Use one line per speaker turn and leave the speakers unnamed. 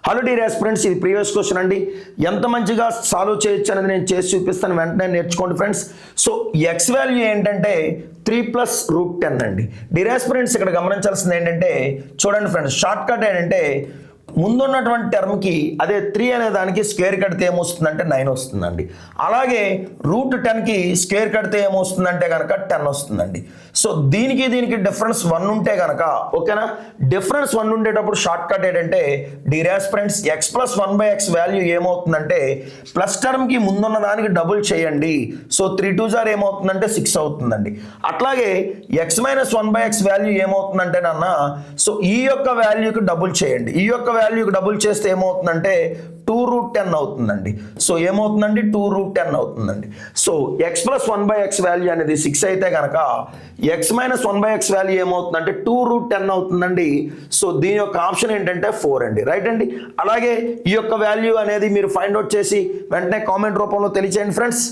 Hello dear aspirants, ఇది previous question అండి. ఎంత మంచిగా సాల్వ్ చేయొచ్చు అనేది నేను చేసి చూపిస్తాను, వెంటనే నేర్చుకోండి ఫ్రెండ్స్. సో ఎక్స్ వాల్యూ ఏంటంటే 3+√10 అండి. డియర్ ఆస్పిరెంట్స్, ఇక్కడ గమనించాల్సింది ఏంటంటే చూడండి ఫ్రెండ్స్, షార్ట్ కట్ ఏంటంటే ముందున్నటువంటి టర్మ్కి అదే 3 అనే దానికి స్క్వేర్ కడితే ఏమొస్తుందంటే 9 వస్తుందండి. అలాగే √10కి స్క్వేర్ కడితే ఏమొస్తుందంటే కనుక 10 వస్తుందండి. సో దీనికి డిఫరెన్స్ 1 ఉంటే కనుక ఓకేనా, డిఫరెన్స్ 1 ఉండేటప్పుడు షార్ట్ కట్ ఏంటంటే డియర్ ఆస్పిరెంట్స్ x+1/x వాల్యూ ఏమవుతుందంటే ప్లస్ టర్మ్కి ముందున్న దానికి డబుల్ చేయండి. సో 3 2s ఏమవుతుందంటే 6 అవుతుందండి. అట్లాగే x-1/x వాల్యూ ఏమవుతుందంటే నాన్న, సో ఈ యొక్క వాల్యూకి డబుల్ చేయండి. ఈ యొక్క వాల్యూకి డబుల్ చేస్తే ఏమవుతుందంటే 2√10 అవుతుందండి. సో ఏమవుతుందండి 2√10 అవుతుందండి. సో x+1/x వాల్యూ అనేది 6 అయితే కనుక x-1/x వాల్యూ ఏమవుతుందంటే 2√10 అవుతుందండి. సో దీని యొక్క ఆప్షన్ ఏంటంటే 4 అండి. రైట్ అండి. అలాగే ఈ యొక్క వాల్యూ అనేది మీరు ఫైండ్ అవుట్ చేసి వెంటనే కామెంట్ రూపంలో తెలియచేయండి ఫ్రెండ్స్.